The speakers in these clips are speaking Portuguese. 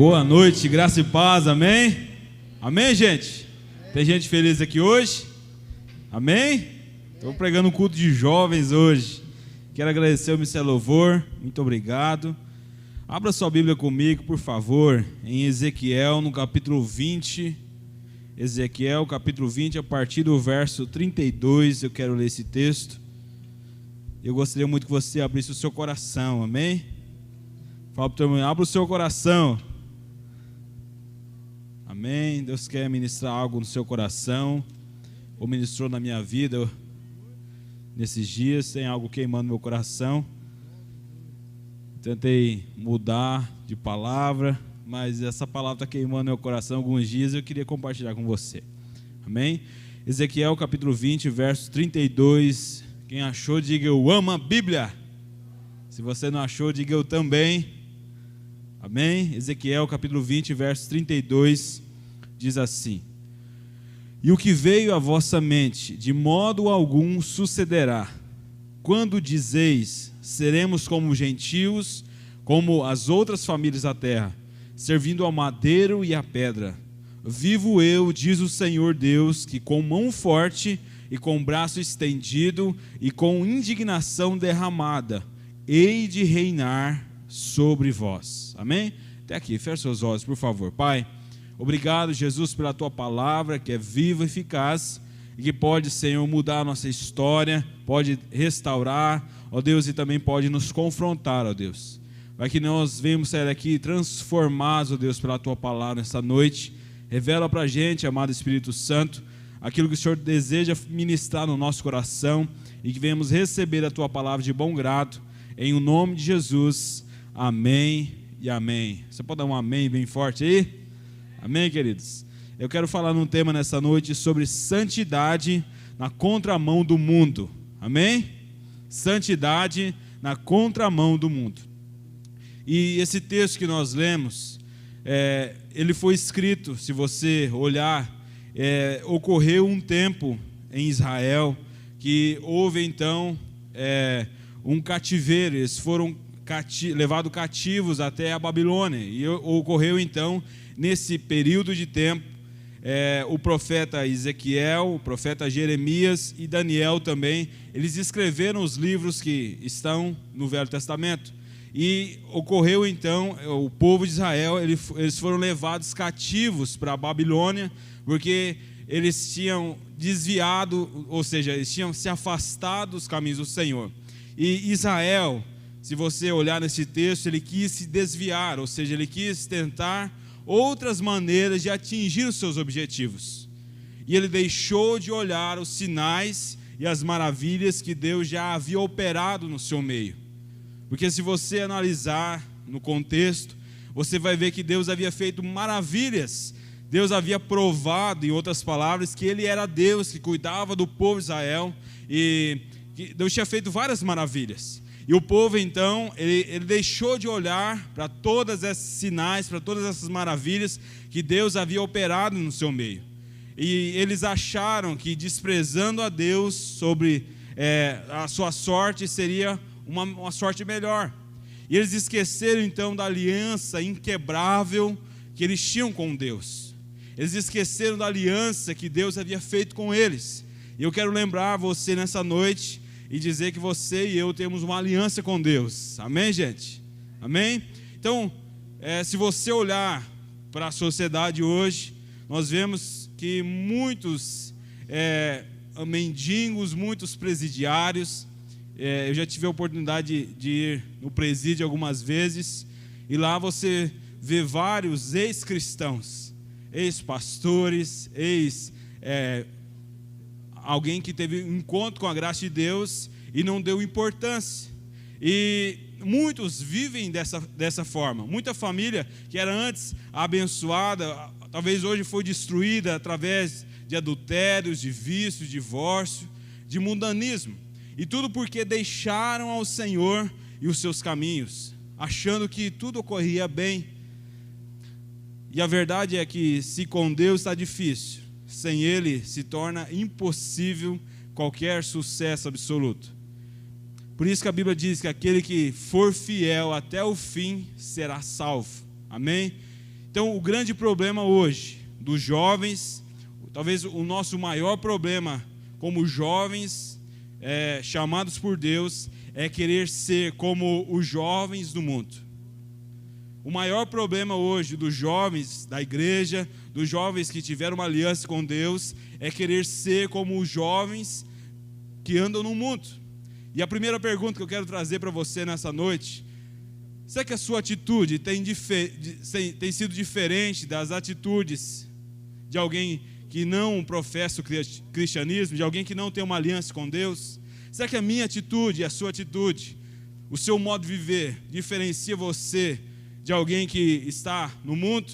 Boa noite, graça e paz, amém? Amém, gente? Tem gente feliz aqui hoje? Amém? Estou pregando um culto de jovens hoje. Quero agradecer ao Ministério Louvor, muito obrigado. Abra sua Bíblia comigo, por favor, em Ezequiel, no capítulo 20. Ezequiel, capítulo 20, a partir do verso 32, eu quero ler esse texto. Eu gostaria muito que você abrisse o seu coração, amém? Fala para o teu irmão, abra o seu coração. Amém? Deus quer ministrar algo no seu coração, ou ministrou na minha vida nesses dias, tem algo queimando no meu coração. Tentei mudar de palavra, mas essa palavra está queimando no meu coração alguns dias, eu queria compartilhar com você. Amém? Ezequiel capítulo 20, verso 32. Quem achou, diga eu amo a Bíblia. Se você não achou, diga eu também. Amém? Ezequiel capítulo 20, verso 32, diz assim: E o que veio à vossa mente, de modo algum sucederá, quando dizeis, seremos como gentios, como as outras famílias da terra, servindo ao madeiro e à pedra. Vivo eu, diz o Senhor Deus, que com mão forte e com braço estendido e com indignação derramada, hei de reinar sobre vós. Amém? Até aqui, feche seus olhos, por favor. Pai, obrigado, Jesus, pela tua palavra, que é viva e eficaz, e que pode, Senhor, mudar a nossa história, pode restaurar, ó Deus, e também pode nos confrontar, ó Deus. Vai que nós venhamos sair daqui transformados, ó Deus, pela tua palavra nessa noite. Revela para a gente, amado Espírito Santo, aquilo que o Senhor deseja ministrar no nosso coração, e que venhamos receber a tua palavra de bom grado, em o nome de Jesus. Amém e amém. Você pode dar um amém bem forte aí? Amém, queridos? Eu quero falar num tema nessa noite sobre santidade na contramão do mundo. Amém? Santidade na contramão do mundo. E esse texto que nós lemos, ele foi escrito, se você olhar, ocorreu um tempo em Israel que houve então um cativeiro. Eles foram levados cativos até a Babilônia, e ocorreu então nesse período de tempo o profeta Ezequiel, o profeta Jeremias e Daniel também, eles escreveram os livros que estão no Velho Testamento. E ocorreu então, o povo de Israel, eles foram levados cativos para a Babilônia, porque eles tinham desviado, ou seja, eles tinham se afastado dos caminhos do Senhor. E Israel, se você olhar nesse texto, ele quis se desviar, ou seja, ele quis tentar outras maneiras de atingir os seus objetivos. E ele deixou de olhar os sinais e as maravilhas que Deus já havia operado no seu meio. Porque se você analisar no contexto, você vai ver que Deus havia feito maravilhas. Deus havia provado, em outras palavras, que Ele era Deus, que cuidava do povo de Israel, e que Deus tinha feito várias maravilhas. E o povo então, ele deixou de olhar para todos esses sinais, para todas essas maravilhas que Deus havia operado no seu meio. E eles acharam que desprezando a Deus sobre a sua sorte seria uma sorte melhor. E eles esqueceram então da aliança inquebrável que eles tinham com Deus. Eles esqueceram da aliança que Deus havia feito com eles. E eu quero lembrar você nessa noite e dizer que você e eu temos uma aliança com Deus. Amém, gente? Amém? Então, se você olhar para a sociedade hoje, nós vemos que muitos mendigos, muitos presidiários, eu já tive a oportunidade de ir no presídio algumas vezes, e lá você vê vários ex-cristãos, ex-pastores, alguém que teve um encontro com a graça de Deus e não deu importância. E muitos vivem dessa forma. Muita família que era antes abençoada, talvez hoje foi destruída através de adultérios, de vícios, de divórcio, de mundanismo. E tudo porque deixaram ao Senhor e os seus caminhos, achando que tudo ocorria bem. E a verdade é que se com Deus está difícil, sem Ele se torna impossível qualquer sucesso absoluto. Por isso que a Bíblia diz que aquele que for fiel até o fim será salvo. Amém? Então, o grande problema hoje dos jovens, talvez o nosso maior problema como jovens chamados por Deus, é querer ser como os jovens do mundo. O maior problema hoje dos jovens da igreja, dos jovens que tiveram uma aliança com Deus, é querer ser como os jovens que andam no mundo. E a primeira pergunta que eu quero trazer para você nessa noite: será que a sua atitude tem sido diferente das atitudes de alguém que não professa o cristianismo, de alguém que não tem uma aliança com Deus? Será que a minha atitude e a sua atitude, o seu modo de viver, diferencia você de alguém que está no mundo?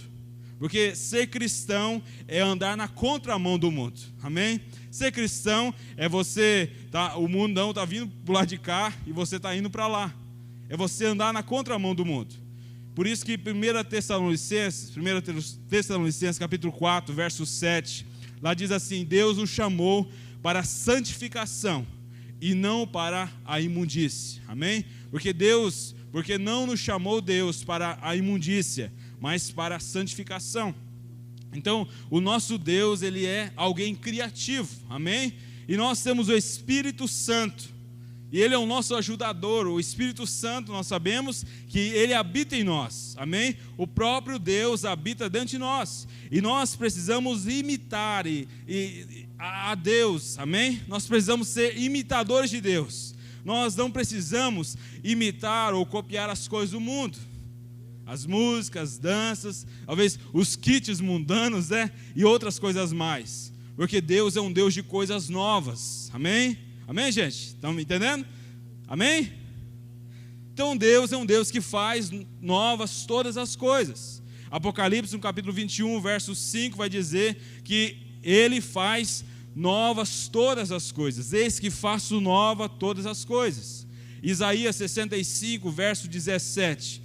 Porque ser cristão é andar na contramão do mundo, amém? Ser cristão é você, o mundão está vindo para o lado de cá e você está indo para lá. É você andar na contramão do mundo. Por isso que 1 Tessalonicenses capítulo 4, verso 7, lá diz assim: Deus nos chamou para a santificação e não para a imundície, amém? Porque não nos chamou Deus para a imundícia, mas para a santificação. Então, o nosso Deus, ele é alguém criativo, amém? E nós temos o Espírito Santo, e ele é o nosso ajudador. O Espírito Santo, nós sabemos que ele habita em nós, amém? O próprio Deus habita dentro de nós, e nós precisamos imitar a Deus, amém? Nós precisamos ser imitadores de Deus. Nós não precisamos imitar ou copiar as coisas do mundo, as músicas, as danças, talvez os kits mundanos, e outras coisas mais, porque Deus é um Deus de coisas novas, amém? Amém, gente? Estão me entendendo? Amém? Então Deus é um Deus que faz novas todas as coisas. Apocalipse, no capítulo 21, verso 5, vai dizer que ele faz novas todas as coisas. Eis que faço nova todas as coisas. Isaías 65, verso 17.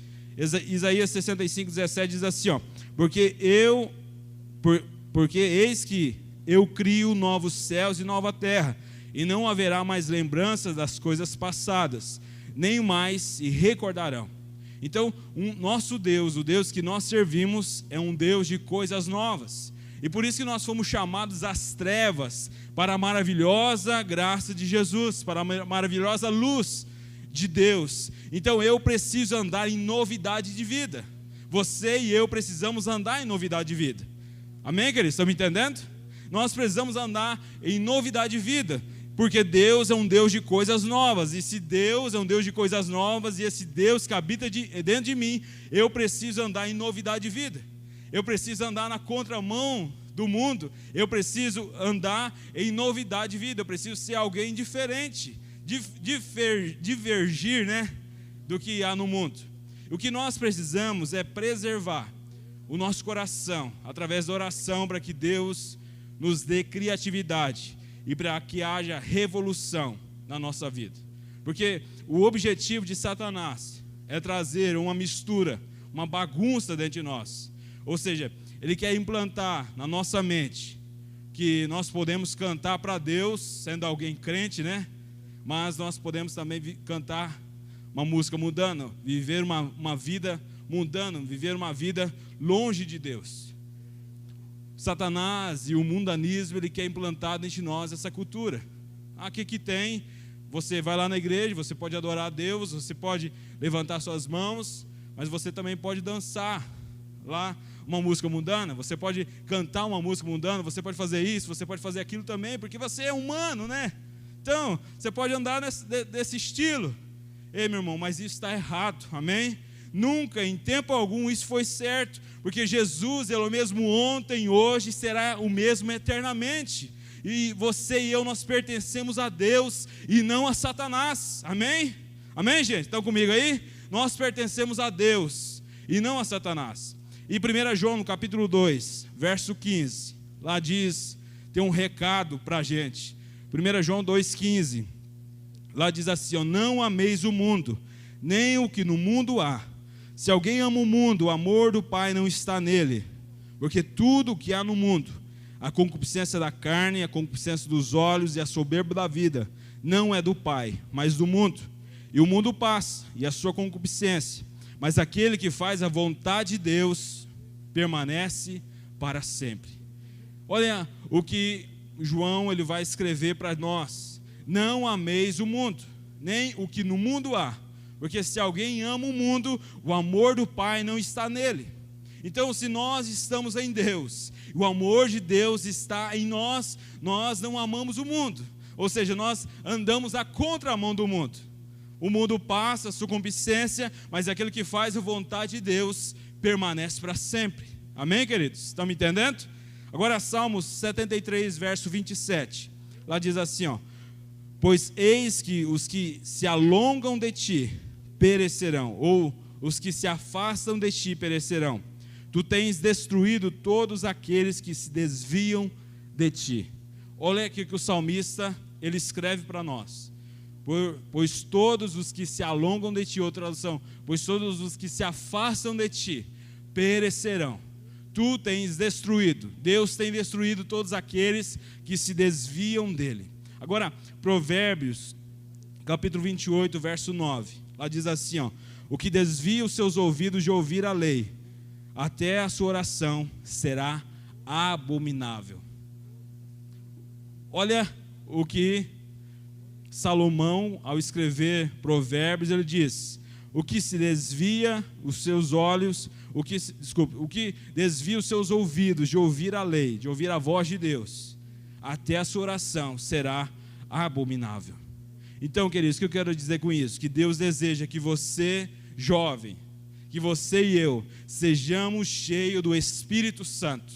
Isaías 65, 17 diz assim, porque eis que eu crio novos céus e nova terra, e não haverá mais lembranças das coisas passadas, nem mais se recordarão. Então, nosso Deus, o Deus que nós servimos, é um Deus de coisas novas. E por isso que nós fomos chamados às trevas, para a maravilhosa graça de Jesus, para a maravilhosa luz de Deus. Então eu preciso andar em novidade de vida. Você e eu precisamos andar em novidade de vida. Amém, queridos? Estão me entendendo? Nós precisamos andar em novidade de vida, porque Deus é um Deus de coisas novas. E se Deus é um Deus de coisas novas, e esse Deus que habita dentro de mim, eu preciso andar em novidade de vida. Eu preciso andar na contramão do mundo. Eu preciso andar em novidade de vida. Eu preciso ser alguém diferente, divergir, do que há no mundo. O que nós precisamos é preservar o nosso coração através da oração, para que Deus nos dê criatividade e para que haja revolução na nossa vida. Porque o objetivo de Satanás é trazer uma mistura, uma bagunça dentro de nós. Ou seja, ele quer implantar na nossa mente que nós podemos cantar para Deus sendo alguém crente, mas nós podemos também cantar uma música mundana, viver uma vida mundana, viver uma vida longe de Deus. Satanás e o mundanismo, ele quer implantar dentro de nós essa cultura. Aqui que tem, você vai lá na igreja, você pode adorar a Deus, você pode levantar suas mãos, mas você também pode dançar lá uma música mundana, você pode cantar uma música mundana, você pode fazer isso, você pode fazer aquilo também, porque você é humano, Então, você pode andar desse estilo. Ei, meu irmão, mas isso está errado, amém? Nunca, em tempo algum, isso foi certo, porque Jesus é o mesmo ontem, hoje, e será o mesmo eternamente. E você e eu, nós pertencemos a Deus e não a Satanás, amém? Amém, gente? Estão comigo aí? Nós pertencemos a Deus e não a Satanás. E 1 João, no capítulo 2, verso 15, lá diz, tem um recado para a gente. 1 João 2,15, lá diz assim, não ameis o mundo, nem o que no mundo há. Se alguém ama o mundo, o amor do Pai não está nele. Porque tudo o que há no mundo, a concupiscência da carne, a concupiscência dos olhos e a soberba da vida, não é do Pai, mas do mundo. E o mundo passa, e a sua concupiscência. Mas aquele que faz a vontade de Deus, permanece para sempre. Olha o que João ele vai escrever para nós: não ameis o mundo, nem o que no mundo há, porque se alguém ama o mundo, o amor do Pai não está nele. Então, se nós estamos em Deus, o amor de Deus está em nós, nós não amamos o mundo, ou seja, nós andamos à contramão do mundo. O mundo passa, a sua concupiscência, mas aquele que faz a vontade de Deus permanece para sempre. Amém, queridos? Estão me entendendo? Agora, Salmos 73, verso 27. Lá diz assim, ó: pois eis que os que se alongam de ti perecerão, ou os que se afastam de ti perecerão. Tu tens destruído todos aqueles que se desviam de ti. Olha aqui que o salmista, ele escreve para nós: pois todos os que se alongam de ti, outra tradução, pois todos os que se afastam de ti perecerão. Tu tens destruído, Deus tem destruído todos aqueles que se desviam dele. Agora, Provérbios, capítulo 28, verso 9, lá diz assim, ó: o que desvia os seus ouvidos de ouvir a lei, até a sua oração será abominável. Olha o que Salomão, ao escrever Provérbios, ele diz: o que se desvia os seus olhos, o que desvia os seus ouvidos de ouvir a lei, de ouvir a voz de Deus, até a sua oração será abominável. Então, queridos, o que eu quero dizer com isso? Que Deus deseja que você, jovem, que você e eu sejamos cheios do Espírito Santo.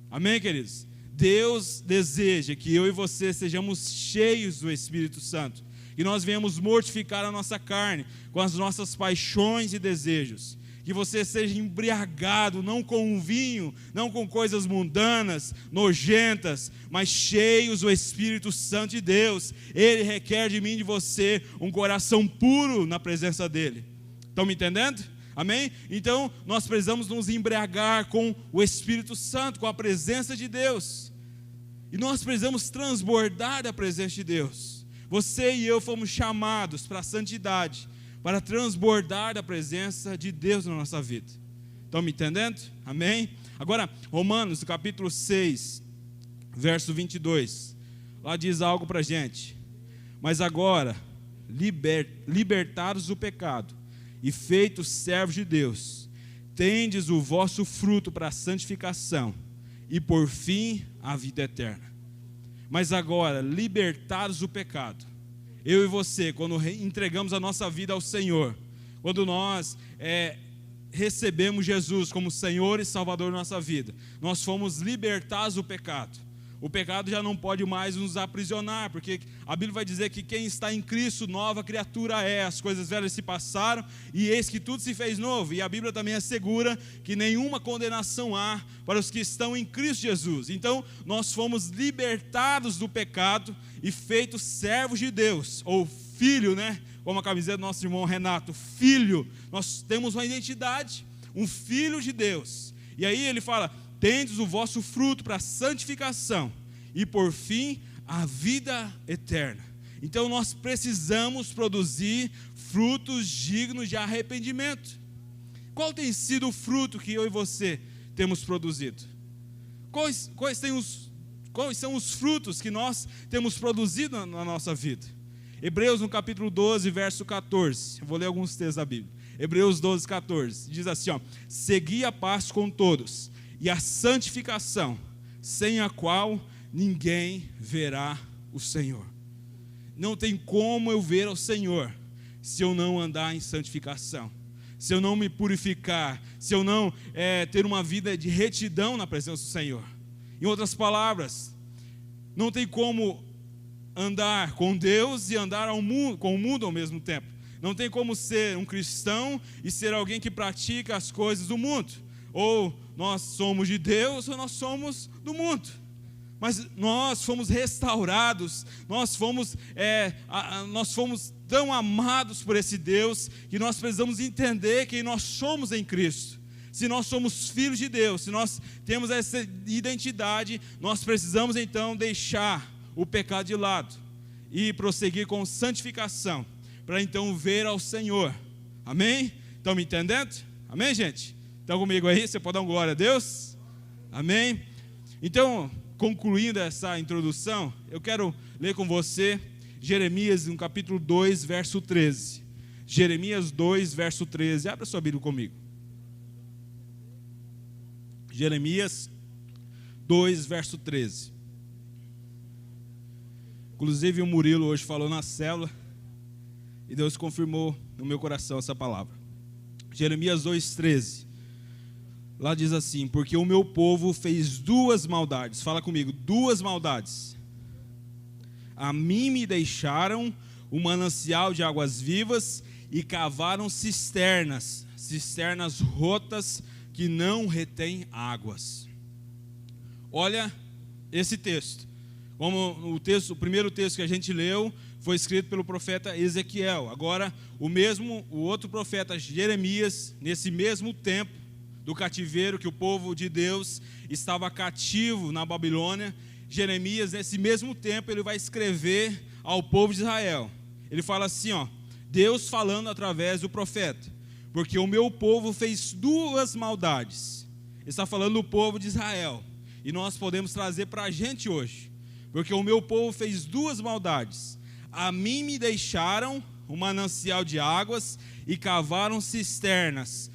Amém, queridos? Deus deseja que eu e você sejamos cheios do Espírito Santo, que nós venhamos mortificar a nossa carne com as nossas paixões e desejos, que você seja embriagado, não com vinho, não com coisas mundanas, nojentas, mas cheios do Espírito Santo de Deus. Ele requer de mim e de você um coração puro na presença dEle. Estão me entendendo? Amém? Então, nós precisamos nos embriagar com o Espírito Santo, com a presença de Deus. E nós precisamos transbordar da presença de Deus. Você e eu fomos chamados para a santidade, para transbordar da presença de Deus na nossa vida. Estão me entendendo? Amém? Agora, Romanos, capítulo 6, verso 22. Lá diz algo para a gente: mas agora, libertados do pecado e feitos servos de Deus, tendes o vosso fruto para a santificação e por fim a vida eterna. Mas agora, libertados do pecado, eu e você, quando entregamos a nossa vida ao Senhor, quando nós recebemos Jesus como Senhor e Salvador da nossa vida, nós fomos libertados do pecado. O pecado já não pode mais nos aprisionar, porque a Bíblia vai dizer que quem está em Cristo, nova criatura é. As coisas velhas se passaram e eis que tudo se fez novo. E a Bíblia também assegura que nenhuma condenação há para os que estão em Cristo Jesus. Então, nós fomos libertados do pecado e feitos servos de Deus, ou filho, né? Como a camiseta do nosso irmão Renato, filho. Nós temos uma identidade, um filho de Deus. E aí ele fala: tendes o vosso fruto para a santificação e por fim a vida eterna. Então nós precisamos produzir frutos dignos de arrependimento. Qual tem sido o fruto que eu e você temos produzido? Quais são os frutos que nós temos produzido na nossa vida? Hebreus no capítulo 12, verso 14. Eu vou ler alguns textos da Bíblia. Hebreus 12, 14. Diz assim, ó: segui a paz com todos e a santificação, sem a qual ninguém verá o Senhor. Não tem como eu ver ao Senhor se eu não andar em santificação, se eu não me purificar, se eu não ter uma vida de retidão na presença do Senhor. Em outras palavras, não tem como andar com Deus e andar com o mundo ao mesmo tempo. Não tem como ser um cristão e ser alguém que pratica as coisas do mundo. Ou nós somos de Deus ou nós somos do mundo. Mas nós fomos restaurados, nós fomos tão amados por esse Deus, que nós precisamos entender quem nós somos em Cristo. Se nós somos filhos de Deus, se nós temos essa identidade, nós precisamos então deixar o pecado de lado e prosseguir com santificação, para então ver ao Senhor. Amém? Estão me entendendo? Amém, gente? Estão comigo aí? Você pode dar um glória a Deus? Amém? Então, concluindo essa introdução, eu quero ler com você Jeremias, no capítulo 2, verso 13. Jeremias 2, verso 13. Abra sua Bíblia comigo. Jeremias 2, verso 13. Inclusive o Murilo hoje falou na célula e Deus confirmou no meu coração essa palavra. Jeremias 2, 13. Lá diz assim: porque o meu povo fez duas maldades. Fala comigo, duas maldades. A mim me deixaram um manancial de águas vivas e cavaram cisternas rotas que não retêm águas. Olha esse texto. Como o primeiro texto que a gente leu foi escrito pelo profeta Ezequiel. Agora, o outro profeta Jeremias, nesse mesmo tempo do cativeiro, que o povo de Deus estava cativo na Babilônia, Jeremias, nesse mesmo tempo, ele vai escrever ao povo de Israel. Ele fala assim, Deus falando através do profeta: porque o meu povo fez duas maldades. Ele está falando do povo de Israel, e nós podemos trazer para a gente hoje. Porque o meu povo fez duas maldades. A mim me deixaram um manancial de águas e cavaram cisternas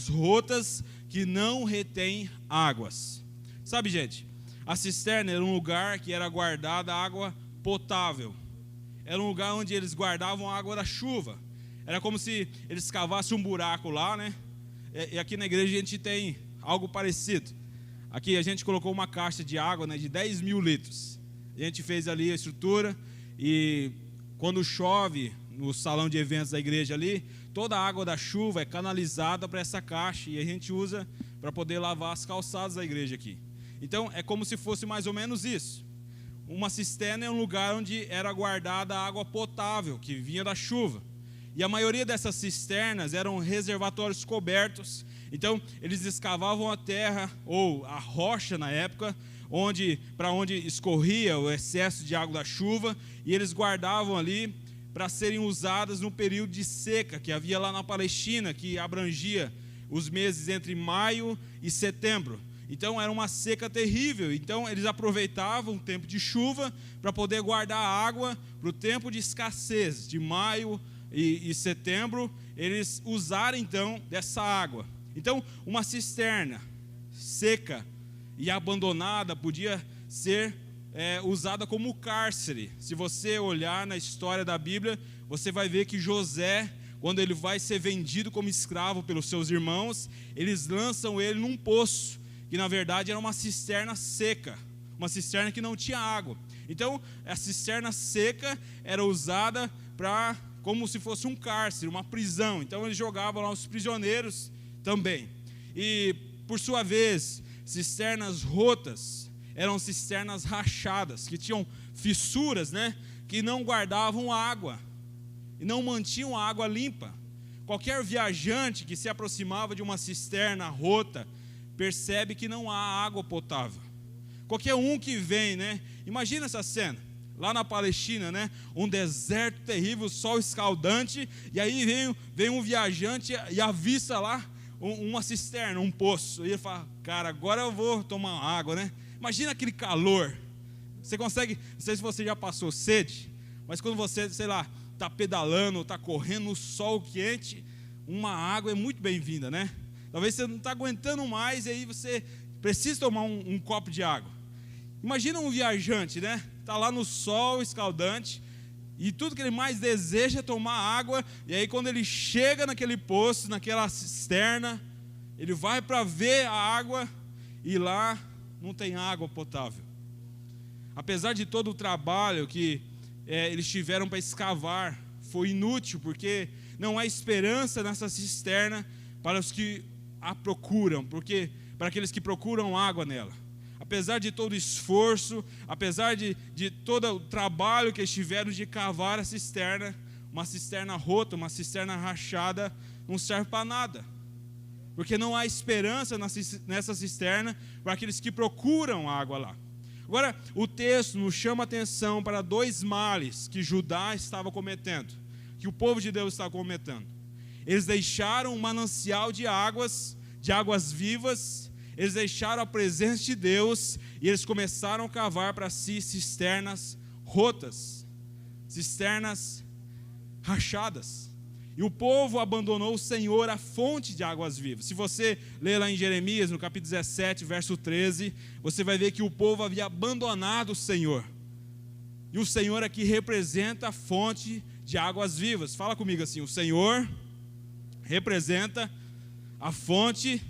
rotas que não retêm águas. Sabe, gente, a cisterna era um lugar que era guardada água potável. Era um lugar onde eles guardavam a água da chuva. Era como se eles cavassem um buraco lá, né? E aqui na igreja a gente tem algo parecido. Aqui a gente colocou uma caixa de água, né, de 10 mil litros. A gente fez ali a estrutura e quando chove no salão de eventos da igreja ali, toda a água da chuva é canalizada para essa caixa e a gente usa para poder lavar as calçadas da igreja aqui. Então é como se fosse mais ou menos isso. Uma cisterna é um lugar onde era guardada a água potável que vinha da chuva. E a maioria dessas cisternas eram reservatórios cobertos. Então eles escavavam a terra ou a rocha na época, para onde escorria o excesso de água da chuva, e eles guardavam ali para serem usadas no período de seca que havia lá na Palestina, que abrangia os meses entre maio e setembro. Então era uma seca terrível. Então eles aproveitavam o tempo de chuva para poder guardar água para o tempo de escassez, de maio e setembro, eles usarem então dessa água. Então uma cisterna seca e abandonada podia ser usada como cárcere. Se você olhar na história da Bíblia, você vai ver que José, quando ele vai ser vendido como escravo pelos seus irmãos, eles lançam ele num poço, que na verdade era uma cisterna seca, uma cisterna que não tinha água. Então a cisterna seca era usada como se fosse um cárcere, uma prisão. Então eles jogavam lá os prisioneiros também. E por sua vez, cisternas rotas eram cisternas rachadas, que tinham fissuras, né, que não guardavam água e não mantinham a água limpa. Qualquer viajante que se aproximava de uma cisterna rota percebe que não há água potável. Qualquer um que vem, né, imagina essa cena lá na Palestina, né, um deserto terrível, sol escaldante, e aí vem um viajante e avista lá uma cisterna, um poço, e ele fala: cara, agora eu vou tomar água, né? Imagina aquele calor. Você consegue, não sei se você já passou sede, mas quando você, sei lá, está pedalando, está correndo no sol quente, uma água é muito bem-vinda, né? Talvez você não está aguentando mais, e aí você precisa tomar um copo de água. Imagina um viajante, né? Está lá no sol escaldante, e tudo que ele mais deseja é tomar água, e aí quando ele chega naquele poço, naquela cisterna, ele vai para ver a água, e lá não tem água potável. Apesar de todo o trabalho que eles tiveram para escavar, foi inútil, porque não há esperança nessa cisterna para os que a procuram, porque para aqueles que procuram água nela. Apesar de todo o esforço, apesar de todo o trabalho que eles tiveram de cavar a cisterna, uma cisterna rota, uma cisterna rachada, não serve para nada. Porque não há esperança nessa cisterna para aqueles que procuram água lá. Agora, o texto nos chama a atenção para dois males que Judá estava cometendo, que o povo de Deus estava cometendo. Eles deixaram um manancial de águas de águas vivas, eles deixaram a presença de Deus e eles começaram a cavar para si cisternas rotas, cisternas rachadas. E o povo abandonou o Senhor, a fonte de águas vivas. Se você ler lá em Jeremias, no capítulo 17, verso 13, você vai ver que o povo havia abandonado o Senhor. E o Senhor aqui representa a fonte de águas vivas. Fala comigo assim: o Senhor representa a fonte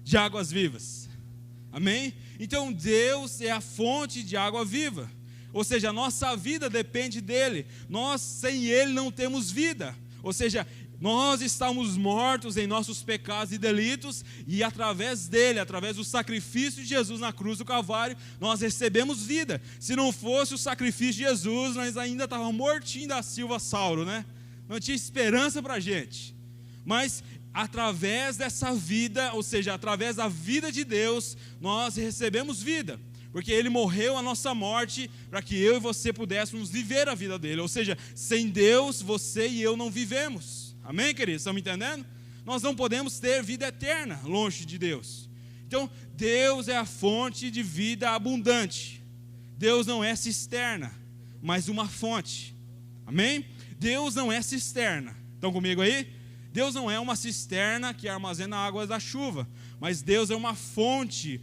de águas vivas. Amém? Então Deus é a fonte de água viva. Ou seja, a nossa vida depende dele. Nós sem ele não temos vida. Ou seja, nós estamos mortos em nossos pecados e delitos, e através dele, através do sacrifício de Jesus na cruz do Calvário, nós recebemos vida. Se não fosse o sacrifício de Jesus, nós ainda estávamos mortinhos da Silva Sauro, né? Não tinha esperança para a gente. Mas através dessa vida, ou seja, através da vida de Deus, nós recebemos vida. Porque ele morreu a nossa morte para que eu e você pudéssemos viver a vida dele. Ou seja, sem Deus, você e eu não vivemos. Amém, queridos? Estão me entendendo? Nós não podemos ter vida eterna longe de Deus. Então, Deus é a fonte de vida abundante. Deus não é cisterna, mas uma fonte. Amém? Deus não é cisterna. Estão comigo aí? Deus não é uma cisterna que armazena águas da chuva, mas Deus é uma fonte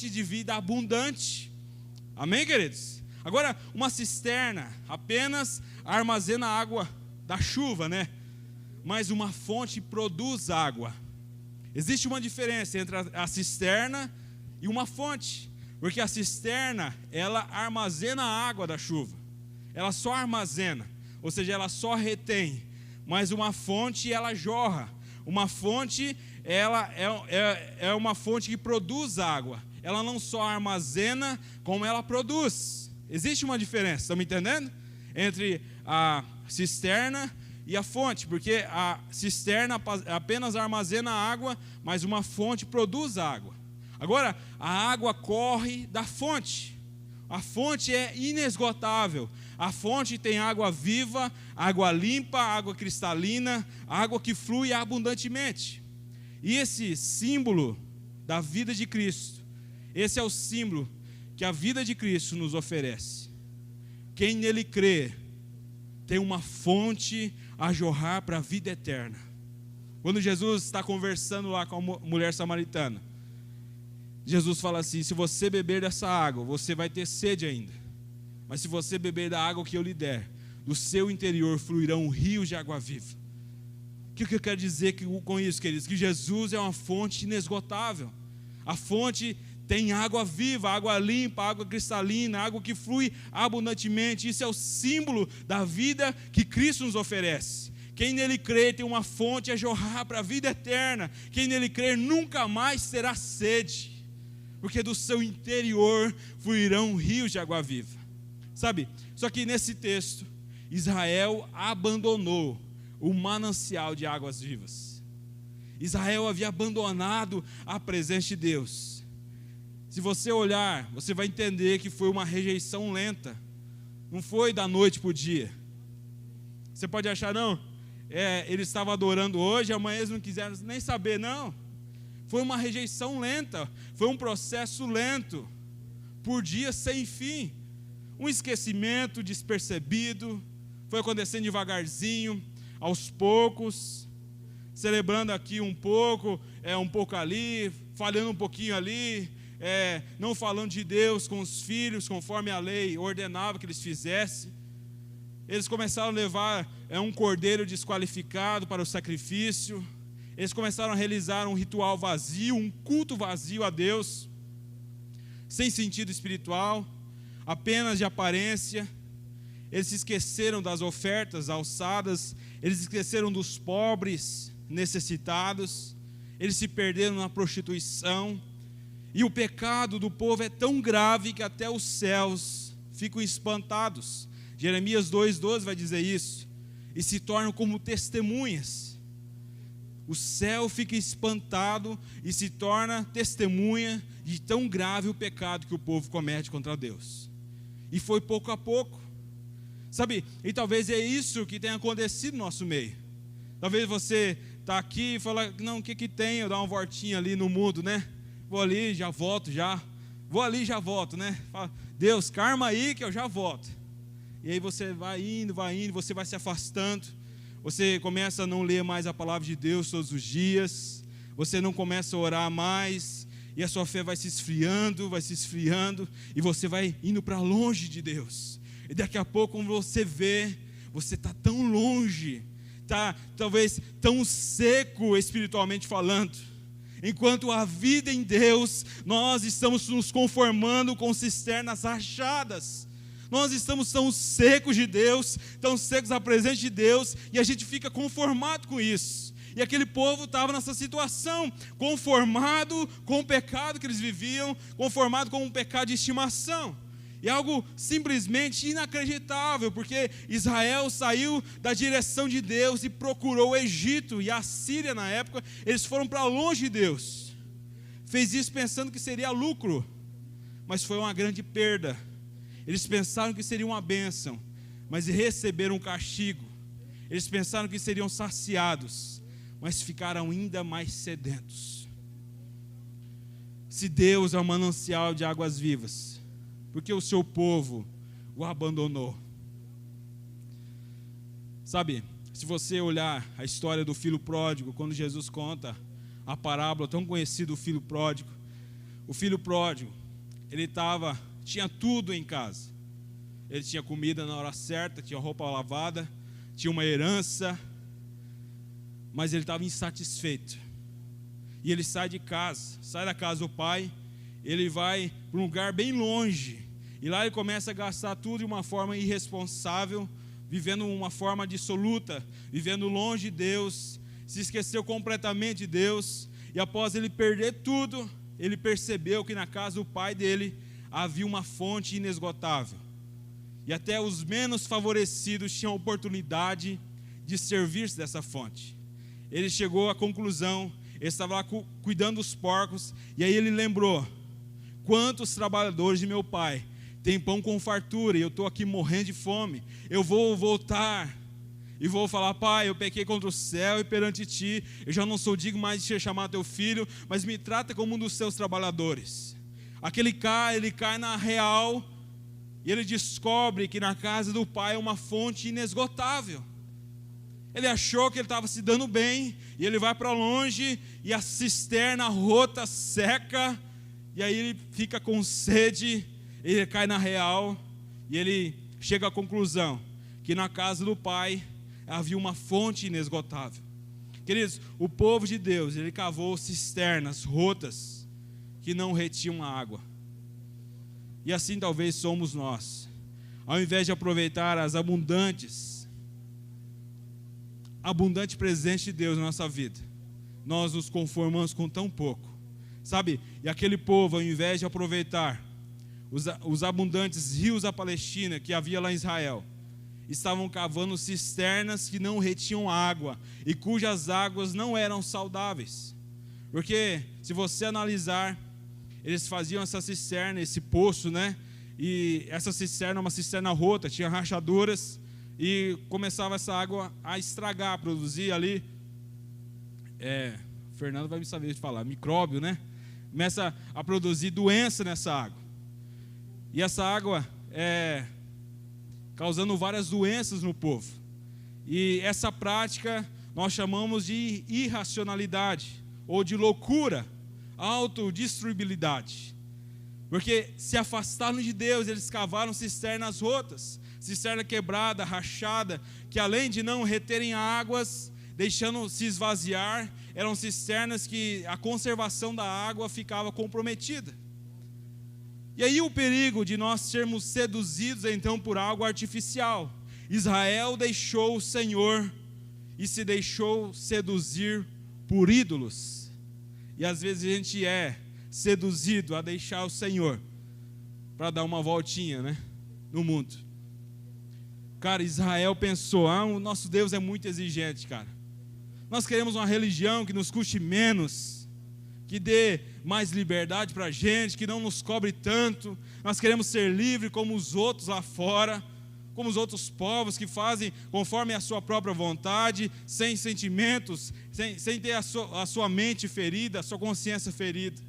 de vida abundante. Amém, queridos? Agora, uma cisterna apenas armazena água da chuva, né? Mas uma fonte produz água. Existe uma diferença entre a cisterna e uma fonte, porque a cisterna, ela armazena a água da chuva. Ela só armazena, ou seja, ela só retém. Mas uma fonte, ela jorra. Uma fonte, ela é uma fonte que produz água. Ela não só armazena, como ela produz. Existe uma diferença, estão me entendendo? Entre a cisterna e a fonte. Porque a cisterna apenas armazena água, mas uma fonte produz água. Agora, a água corre da fonte. A fonte é inesgotável. A fonte tem água viva, água limpa, água cristalina, água que flui abundantemente. E esse símbolo da vida de Cristo, esse é o símbolo que a vida de Cristo nos oferece. Quem nele crê tem uma fonte a jorrar para a vida eterna. Quando Jesus está conversando lá com a mulher samaritana, Jesus fala assim: se você beber dessa água, você vai ter sede ainda. Mas se você beber da água que eu lhe der, do seu interior fluirão rios de água viva. O que eu quero dizer com isso, queridos? Que Jesus é uma fonte inesgotável. A fonte tem água viva, água limpa, água cristalina, água que flui abundantemente. Isso é o símbolo da vida que Cristo nos oferece. Quem nele crê tem uma fonte a jorrar para a vida eterna. Quem nele crê nunca mais terá sede, porque do seu interior fluirão rios de água viva. Sabe, só que nesse texto, Israel abandonou o manancial de águas vivas. Israel havia abandonado a presença de Deus. Se você olhar, você vai entender que foi uma rejeição lenta. Não foi da noite para o dia. Você pode achar, não, eles estavam adorando hoje, amanhã eles não quiseram nem saber, não. Foi uma rejeição lenta, foi um processo lento, por dias sem fim. Um esquecimento despercebido, foi acontecendo devagarzinho, aos poucos, celebrando aqui um pouco ali, falhando um pouquinho ali, não falando de Deus com os filhos, conforme a lei ordenava que eles fizessem. Eles começaram a levar um cordeiro desqualificado para o sacrifício. Eles começaram a realizar um ritual vazio, um culto vazio a Deus, sem sentido espiritual, apenas de aparência. Eles se esqueceram das ofertas alçadas, eles esqueceram dos pobres necessitados, eles se perderam na prostituição. E o pecado do povo é tão grave que até os céus ficam espantados. Jeremias 2,12 vai dizer isso. E se tornam como testemunhas. O céu fica espantado e se torna testemunha de tão grave o pecado que o povo comete contra Deus. E foi pouco a pouco. Sabe, e talvez é isso que tenha acontecido no nosso meio. Talvez você está aqui e fala, não, o que que tem? Eu dar uma voltinha ali no mundo, né? Vou ali, já volto, já. Vou ali, já volto, né? Fala, Deus, calma aí que eu já volto. E aí você vai indo, você vai se afastando. Você começa a não ler mais a palavra de Deus todos os dias. Você não começa a orar mais. E a sua fé vai se esfriando, e você vai indo para longe de Deus. E daqui a pouco, quando você vê, você está tão longe, está talvez tão seco espiritualmente falando. Enquanto a vida em Deus, nós estamos nos conformando com cisternas rachadas. Nós estamos tão secos de Deus, tão secos à presença de Deus, e a gente fica conformado com isso. E aquele povo estava nessa situação, conformado com o pecado que eles viviam, conformado com um pecado de estimação. E algo simplesmente inacreditável, porque Israel saiu da direção de Deus e procurou o Egito e a Síria na época. Eles foram para longe de Deus. Fez isso pensando que seria lucro, mas foi uma grande perda. Eles pensaram que seria uma bênção, mas receberam um castigo. Eles pensaram que seriam saciados, mas ficaram ainda mais sedentos. Se Deus é um manancial de águas vivas, porque o seu povo o abandonou. Sabe, se você olhar a história do filho pródigo, quando Jesus conta a parábola tão conhecida do filho pródigo, o filho pródigo, ele tinha tudo em casa. Ele tinha comida na hora certa, tinha roupa lavada, tinha uma herança, mas ele estava insatisfeito. E ele sai de casa, sai da casa do pai, ele vai para um lugar bem longe, e lá ele começa a gastar tudo de uma forma irresponsável, vivendo uma forma dissoluta, vivendo longe de Deus, se esqueceu completamente de Deus, e após ele perder tudo, ele percebeu que na casa do pai dele havia uma fonte inesgotável, e até os menos favorecidos tinham a oportunidade de servir-se dessa fonte. Ele chegou à conclusão, ele estava lá cuidando dos porcos, e aí ele lembrou, quantos trabalhadores de meu pai têm pão com fartura, e eu estou aqui morrendo de fome, eu vou voltar, e vou falar, pai, eu pequei contra o céu e perante ti, eu já não sou digno mais de ser chamado teu filho, mas me trata como um dos seus trabalhadores. Ele cai na real, e ele descobre que na casa do pai é uma fonte inesgotável. Ele achou que ele estava se dando bem, e ele vai para longe, e a cisterna rota, seca, e aí ele fica com sede, ele cai na real, e ele chega à conclusão, que na casa do pai havia uma fonte inesgotável. Queridos, o povo de Deus, ele cavou cisternas rotas, que não retinham a água. E assim talvez somos nós. Ao invés de aproveitar as abundante presente de Deus na nossa vida, nós nos conformamos com tão pouco. Sabe, e aquele povo, ao invés de aproveitar os abundantes rios da Palestina que havia lá em Israel, estavam cavando cisternas que não retinham água e cujas águas não eram saudáveis. Porque se você analisar, eles faziam essa cisterna, esse poço, né? E essa cisterna é uma cisterna rota, tinha rachaduras, e começava essa água a estragar, a produzir ali, o Fernando vai me saber falar, micróbio, né? Começa a produzir doença nessa água. E essa água causando várias doenças no povo. E essa prática nós chamamos de irracionalidade, ou de loucura, autodestruibilidade. Porque se afastaram de Deus, eles cavaram cisternas rotas, cisterna quebrada, rachada, que além de não reterem águas, deixando se esvaziar, eram cisternas que a conservação da água ficava comprometida. E aí o perigo de nós sermos seduzidos então por algo artificial. Israel deixou o Senhor e se deixou seduzir por ídolos. E às vezes a gente é seduzido a deixar o Senhor para dar uma voltinha, né, no mundo. Cara, Israel pensou, o nosso Deus é muito exigente, cara. Nós queremos uma religião que nos custe menos, que dê mais liberdade para a gente, que não nos cobre tanto. Nós queremos ser livres como os outros lá fora. como os outros povos que fazem conforme a sua própria vontade, sem sentimentos, sem ter a sua mente ferida, a sua consciência ferida.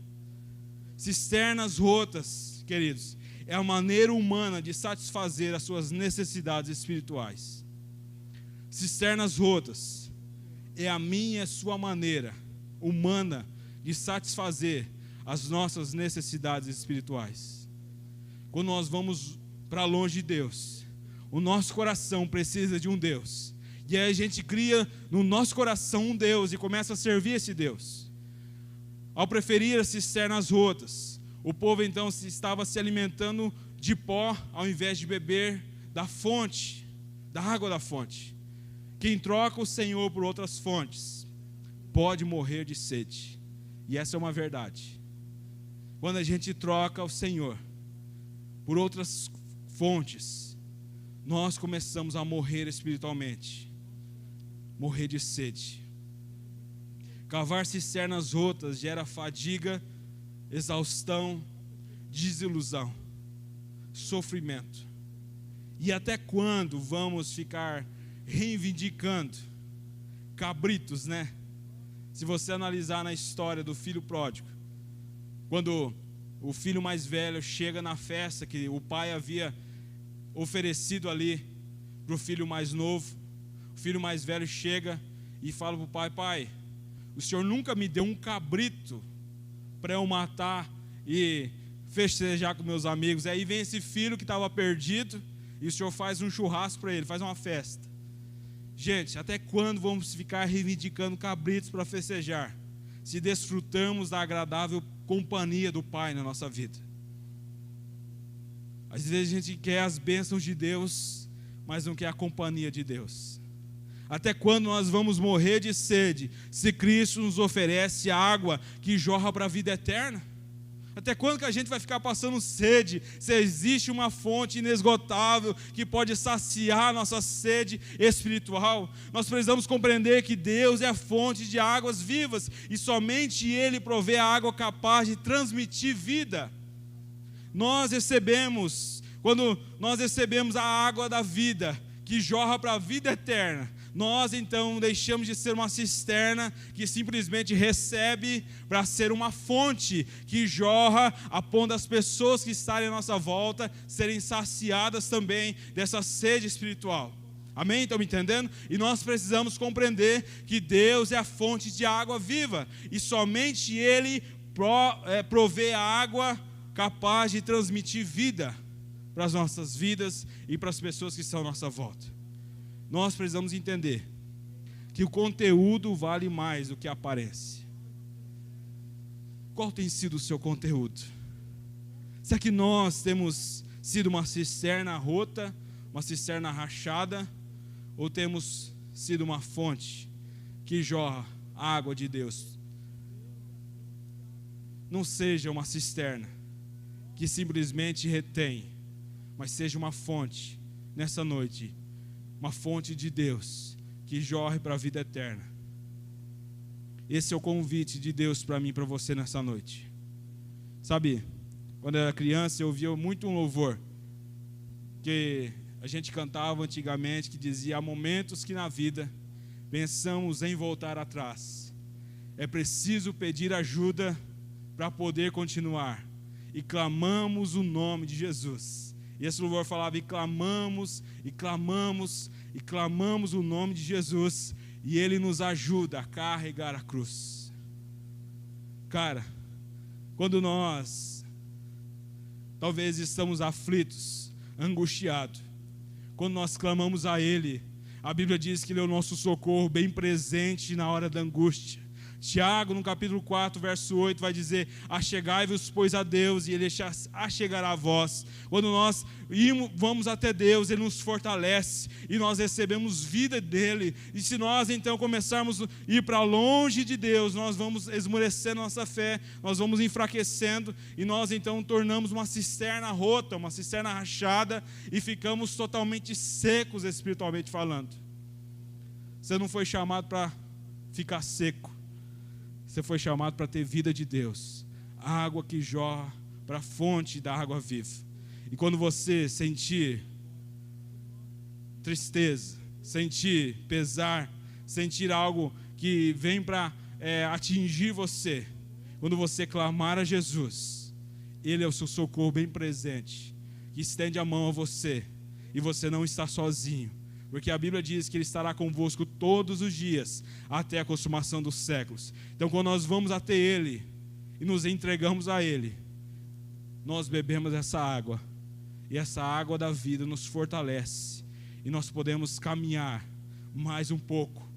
Cisternas rotas, queridos, é a maneira humana de satisfazer as suas necessidades espirituais. Cisternas rotas é a minha e a sua maneira humana de satisfazer as nossas necessidades espirituais. Quando nós vamos para longe de Deus, o nosso coração precisa de um Deus, e aí a gente cria no nosso coração um Deus e começa a servir esse Deus. Ao preferir as cisternas rotas, o povo então estava se alimentando de pó ao invés de beber da fonte, da água da fonte. Quem troca o Senhor por outras fontes pode morrer de sede. E essa é uma verdade. Quando a gente troca o Senhor por outras fontes, nós começamos a morrer espiritualmente, morrer de sede. Cavar cisternas rotas gera fadiga, exaustão, desilusão, sofrimento. E até quando vamos ficar reivindicando cabritos, né? Se você analisar na história do filho pródigo, quando o filho mais velho chega na festa que o pai havia oferecido ali para o filho mais novo, o filho mais velho chega e fala para o pai: pai, o senhor nunca me deu um cabrito para eu matar e festejar com meus amigos. Aí vem esse filho que estava perdido e o senhor faz um churrasco para ele, faz uma festa. Gente, até quando vamos ficar reivindicando cabritos para festejar, se desfrutamos da agradável companhia do Pai na nossa vida? Às vezes a gente quer as bênçãos de Deus, mas não quer a companhia de Deus. Até quando nós vamos morrer de sede, se Cristo nos oferece água que jorra para a vida eterna? Até quando que a gente vai ficar passando sede, se existe uma fonte inesgotável que pode saciar a nossa sede espiritual? Nós precisamos compreender que Deus é a fonte de águas vivas, e somente Ele provê a água capaz de transmitir vida. Quando nós recebemos a água da vida, que jorra para a vida eterna, nós então deixamos de ser uma cisterna que simplesmente recebe para ser uma fonte que jorra a ponto das pessoas que estarem à nossa volta serem saciadas também dessa sede espiritual. Amém? Estão me entendendo? E nós precisamos compreender que Deus é a fonte de água viva, e somente Ele provê a água capaz de transmitir vida para as nossas vidas e para as pessoas que estão à nossa volta. Nós precisamos entender que o conteúdo vale mais do que a aparência. Qual tem sido o seu conteúdo? Será que nós temos sido uma cisterna rota, uma cisterna rachada, ou temos sido uma fonte que jorra a água de Deus? Não seja uma cisterna que simplesmente retém, mas seja uma fonte nessa noite, uma fonte de Deus que jorre para a vida eterna. Esse é o convite de Deus para mim e para você nessa noite. Sabe, quando eu era criança eu ouvia muito um louvor que a gente cantava antigamente, que dizia: há momentos que na vida pensamos em voltar atrás, é preciso pedir ajuda para poder continuar, e clamamos o nome de Jesus. E esse louvor falava: e clamamos, e clamamos, e clamamos o nome de Jesus, e Ele nos ajuda a carregar a cruz. Cara, quando nós talvez estamos aflitos, angustiados, quando nós clamamos a Ele, a Bíblia diz que Ele é o nosso socorro bem presente na hora da angústia. Tiago, no capítulo 4, verso 8, vai dizer: achegai-vos, pois, a Deus, e Ele achegará a vós. Quando nós vamos até Deus, Ele nos fortalece, e nós recebemos vida dEle. E se nós então começarmos a ir para longe de Deus, nós vamos esmorecendo nossa fé, nós vamos enfraquecendo, e nós então tornamos uma cisterna rota, uma cisterna rachada, e ficamos totalmente secos espiritualmente falando. Você não foi chamado para ficar seco. Você foi chamado para ter vida de Deus, água que jorra para a fonte da água viva. E quando você sentir tristeza, sentir pesar, sentir algo que vem para atingir você, quando você clamar a Jesus, Ele é o seu socorro bem presente, que estende a mão a você, e você não está sozinho, porque a Bíblia diz que Ele estará convosco todos os dias, até a consumação dos séculos. Então quando nós vamos até Ele, e nos entregamos a Ele, nós bebemos essa água, e essa água da vida nos fortalece, e nós podemos caminhar mais um pouco,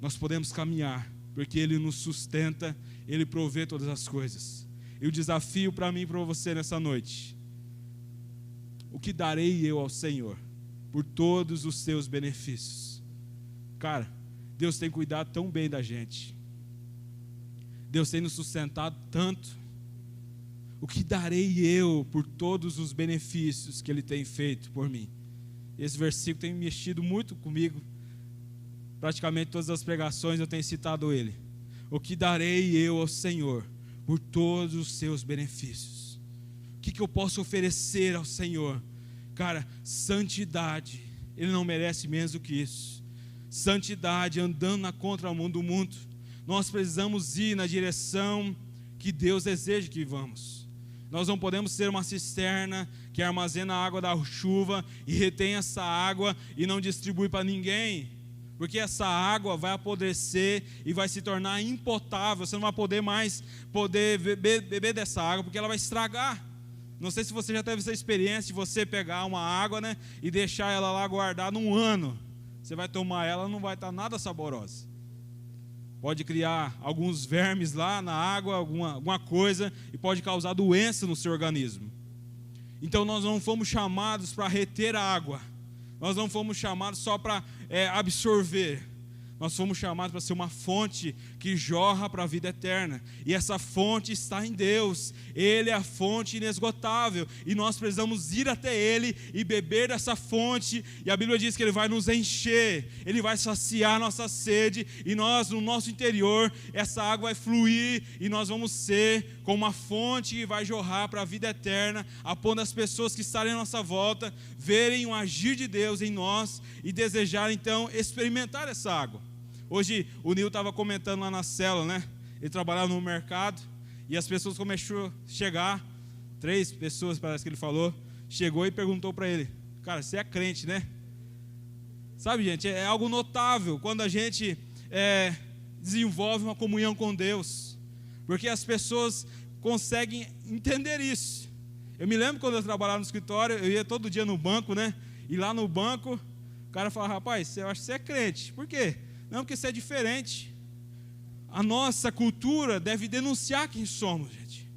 nós podemos caminhar, porque Ele nos sustenta, Ele provê todas as coisas. E o desafio para mim e para você nessa noite: o que darei eu ao Senhor por todos os seus benefícios? Cara, Deus tem cuidado tão bem da gente, Deus tem nos sustentado tanto. O que darei eu por todos os benefícios que Ele tem feito por mim? Esse versículo tem mexido muito comigo. Praticamente todas as pregações eu tenho citado ele. O que darei eu ao Senhor por todos os seus benefícios? O que eu posso oferecer ao Senhor? Cara, santidade. Ele não merece menos do que isso. Santidade, andando na contramão do mundo. Nós precisamos ir na direção que Deus deseja que vamos. Nós não podemos ser uma cisterna que armazena a água da chuva e retém essa água e não distribui para ninguém, porque essa água vai apodrecer e vai se tornar impotável. Você não vai poder mais beber dessa água, porque ela vai estragar. Não sei se você já teve essa experiência de você pegar uma água, né, e deixar ela lá guardada um ano. Você vai tomar ela, não vai estar nada saborosa. Pode criar alguns vermes lá na água, alguma coisa, e pode causar doença no seu organismo. Então nós não fomos chamados para reter a água, nós não fomos chamados só para absorver, nós fomos chamados para ser uma fonte que jorra para a vida eterna, e essa fonte está em Deus. Ele é a fonte inesgotável, e nós precisamos ir até Ele e beber dessa fonte, e a Bíblia diz que Ele vai nos encher, Ele vai saciar nossa sede, e nós, no nosso interior, essa água vai fluir, e nós vamos ser como uma fonte que vai jorrar para a vida eterna, a ponto das pessoas que estarem à nossa volta, verem o agir de Deus em nós, e desejarem então experimentar essa água. Hoje o Nil estava comentando lá na célula, né? Ele trabalhava no mercado e as pessoas começaram a chegar. 3 pessoas, parece que ele falou. Chegou e perguntou para ele: cara, você é crente, né? Sabe, gente, é algo notável quando a gente desenvolve uma comunhão com Deus, porque as pessoas conseguem entender isso. Eu me lembro quando eu trabalhava no escritório, eu ia todo dia no banco, né? E lá no banco o cara falava: rapaz, eu acho que você é crente. Por quê? Não, porque isso é diferente. A nossa cultura deve denunciar quem somos, gente.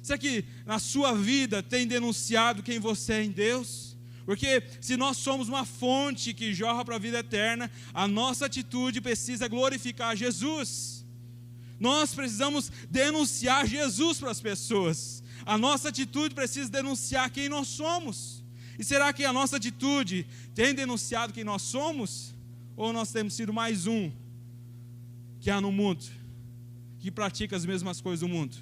Será que na sua vida tem denunciado quem você é em Deus? Porque se nós somos uma fonte que jorra para a vida eterna, a nossa atitude precisa glorificar Jesus. Nós precisamos denunciar Jesus para as pessoas. A nossa atitude precisa denunciar quem nós somos. E será que a nossa atitude tem denunciado quem nós somos? Ou nós temos sido mais um que há no mundo, que pratica as mesmas coisas do mundo?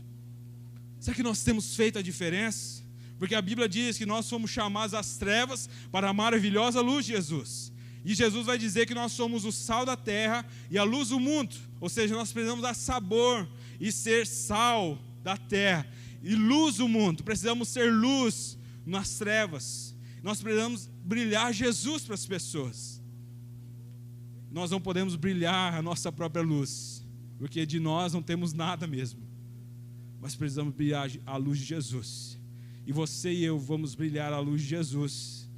Será que nós temos feito a diferença? Porque a Bíblia diz que nós somos chamados às trevas para a maravilhosa luz de Jesus. E Jesus vai dizer que nós somos o sal da terra e a luz do mundo. Ou seja, nós precisamos dar sabor e ser sal da terra e luz do mundo. Precisamos ser luz nas trevas. Nós precisamos brilhar Jesus para as pessoas. Nós não podemos brilhar a nossa própria luz, porque de nós não temos nada mesmo, mas precisamos brilhar a luz de Jesus. E você e eu vamos brilhar a luz de Jesus.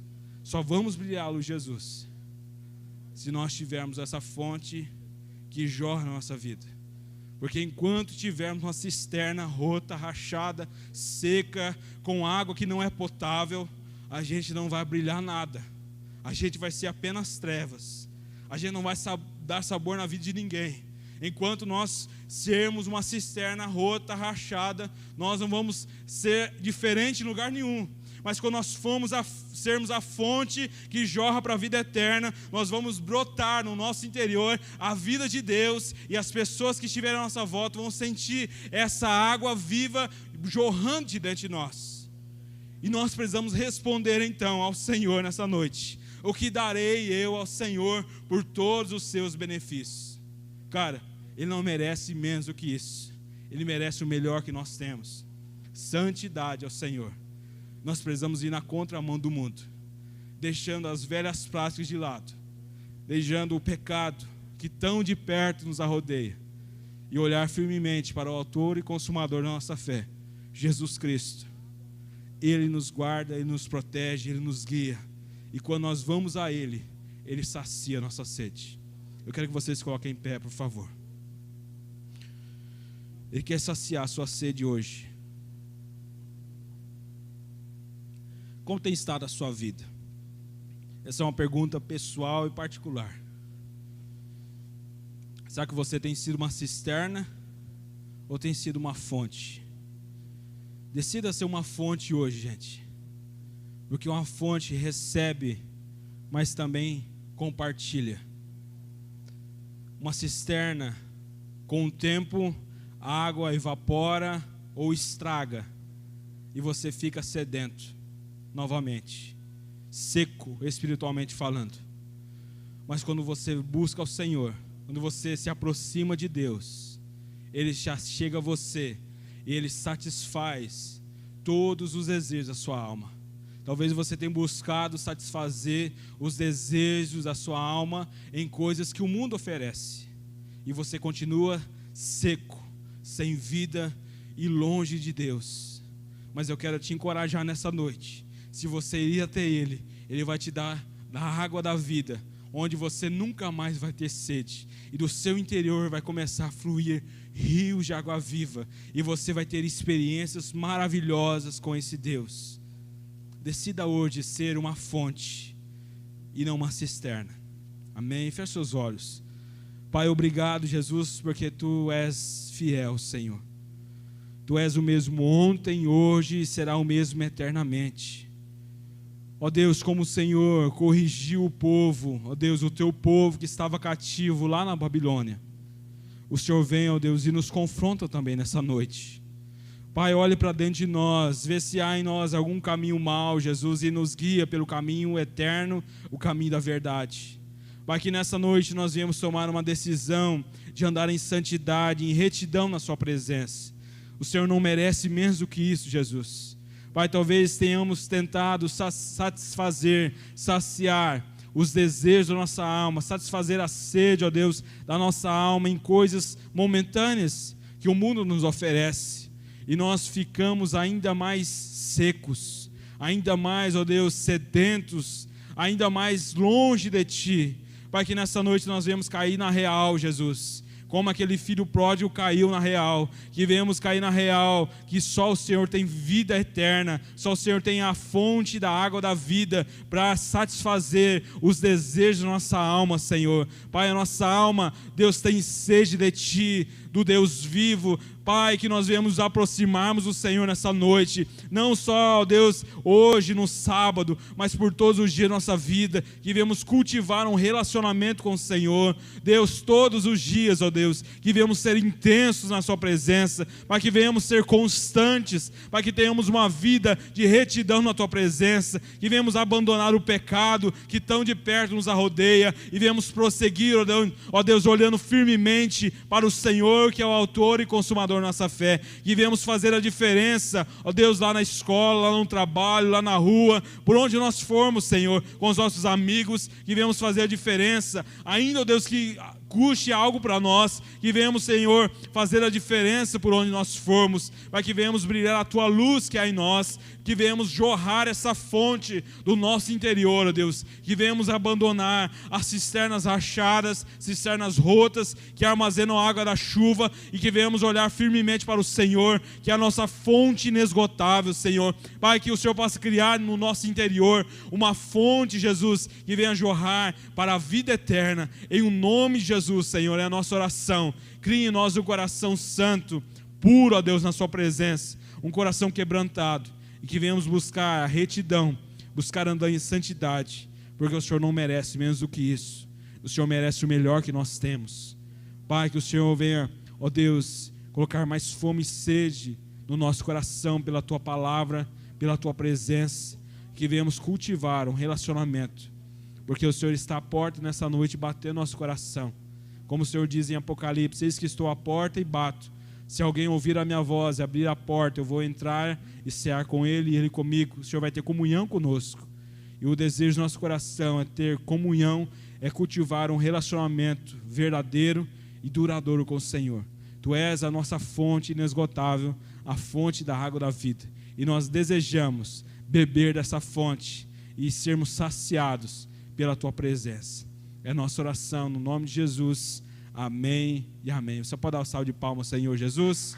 Só vamos brilhar a luz de Jesus se nós tivermos essa fonte que jorra na nossa vida. Porque enquanto tivermos uma cisterna rota, rachada, seca, com água que não é potável, a gente não vai brilhar nada. A gente vai ser apenas trevas. A gente não vai dar sabor na vida de ninguém. Enquanto nós sermos uma cisterna rota, rachada, nós não vamos ser diferente em lugar nenhum. Mas quando nós sermos a fonte que jorra para a vida eterna, nós vamos brotar no nosso interior a vida de Deus, e as pessoas que estiverem à nossa volta vão sentir essa água viva jorrando de dentro de nós. E nós precisamos responder então ao Senhor nessa noite. O que darei eu ao Senhor por todos os seus benefícios? Cara, Ele não merece menos do que isso. Ele merece o melhor que nós temos. Santidade ao Senhor. Nós precisamos ir na contramão do mundo, deixando as velhas práticas de lado, deixando o pecado que tão de perto nos arrodeia, e olhar firmemente para o autor e consumador da nossa fé, Jesus Cristo. Ele nos guarda, Ele nos protege, Ele nos guia, e quando nós vamos a Ele, Ele sacia a nossa sede. Eu quero que vocês se coloquem em pé, por favor. Ele quer saciar a sua sede hoje. Como tem estado a sua vida? Essa é uma pergunta pessoal e particular. Será que você tem sido uma cisterna ou tem sido uma fonte? Decida ser uma fonte hoje, gente. Porque uma fonte recebe, mas também compartilha. Uma cisterna, com o tempo, a água evapora ou estraga, e você fica sedento novamente, seco espiritualmente falando. Mas quando você busca o Senhor, quando você se aproxima de Deus, Ele já chega a você e Ele satisfaz todos os desejos da sua alma. Talvez você tenha buscado satisfazer os desejos da sua alma em coisas que o mundo oferece, e você continua seco, sem vida e longe de Deus. Mas eu quero te encorajar nessa noite. Se você ir até Ele, Ele vai te dar da água da vida, onde você nunca mais vai ter sede, e do seu interior vai começar a fluir rios de água viva, e você vai ter experiências maravilhosas com esse Deus. Decida hoje ser uma fonte e não uma cisterna. Amém? Feche seus olhos. Pai, obrigado, Jesus, porque Tu és fiel, Senhor. Tu és o mesmo ontem, hoje e será o mesmo eternamente. Ó Deus, como o Senhor corrigiu o povo, ó Deus, o Teu povo que estava cativo lá na Babilônia, o Senhor vem, ó Deus, e nos confronta também nessa noite. Pai, olhe para dentro de nós, vê se há em nós algum caminho mau, Jesus, e nos guia pelo caminho eterno, o caminho da verdade. Pai, que nessa noite nós viemos tomar uma decisão de andar em santidade, em retidão na Sua presença. O Senhor não merece menos do que isso, Jesus. Pai, talvez tenhamos tentado satisfazer, saciar os desejos da nossa alma, satisfazer a sede, ó Deus, da nossa alma em coisas momentâneas que o mundo nos oferece. E nós ficamos ainda mais secos, ainda mais, ó Deus, sedentos, ainda mais longe de Ti. Pai, que nessa noite nós viemos cair na real, Jesus. Como aquele filho pródigo caiu na real, que venhamos cair na real, que só o Senhor tem vida eterna, só o Senhor tem a fonte da água da vida para satisfazer os desejos da nossa alma, Senhor. Pai, a nossa alma, Deus, tem sede de Ti, do Deus vivo. Pai, que nós venhamos aproximarmos do Senhor nessa noite, não só, ó Deus, hoje no sábado, mas por todos os dias da nossa vida, que venhamos cultivar um relacionamento com o Senhor, Deus, todos os dias, ó Deus, que venhamos ser intensos na Sua presença, para que venhamos ser constantes, para que tenhamos uma vida de retidão na Tua presença, que venhamos abandonar o pecado que tão de perto nos arrodeia, e venhamos prosseguir, ó Deus, olhando firmemente para o Senhor, que é o autor e consumador da nossa fé, que venhamos fazer a diferença, ó Deus, lá na escola, lá no trabalho, lá na rua, por onde nós formos, Senhor, com os nossos amigos, que venhamos fazer a diferença, ainda, ó Deus, que custe algo para nós, que venhamos, Senhor, fazer a diferença por onde nós formos, para que venhamos brilhar a Tua luz que há em nós, que venhamos jorrar essa fonte do nosso interior, ó Deus, que venhamos abandonar as cisternas rachadas, cisternas rotas, que armazenam a água da chuva, e que venhamos olhar firmemente para o Senhor, que é a nossa fonte inesgotável, Senhor. Pai, que o Senhor possa criar no nosso interior uma fonte, Jesus, que venha jorrar para a vida eterna, em o nome de Jesus, Senhor, é a nossa oração. Crie em nós um coração santo, puro, ó Deus, na Sua presença, um coração quebrantado, e que venhamos buscar a retidão, buscar andar em santidade, porque o Senhor não merece menos do que isso. O Senhor merece o melhor que nós temos. Pai, que o Senhor venha, ó Deus, colocar mais fome e sede no nosso coração pela Tua palavra, pela Tua presença, que venhamos cultivar um relacionamento porque o Senhor está à porta nessa noite, batendo nosso coração. Como o Senhor diz em Apocalipse: eis que estou à porta e bato. Se alguém ouvir a minha voz e abrir a porta, eu vou entrar e cear com ele e ele comigo. O Senhor vai ter comunhão conosco. E o desejo do nosso coração é ter comunhão, é cultivar um relacionamento verdadeiro e duradouro com o Senhor. Tu és a nossa fonte inesgotável, a fonte da água da vida. E nós desejamos beber dessa fonte e sermos saciados pela Tua presença. É nossa oração no nome de Jesus. Amém e amém. Você pode dar um salve de palmas, Senhor Jesus?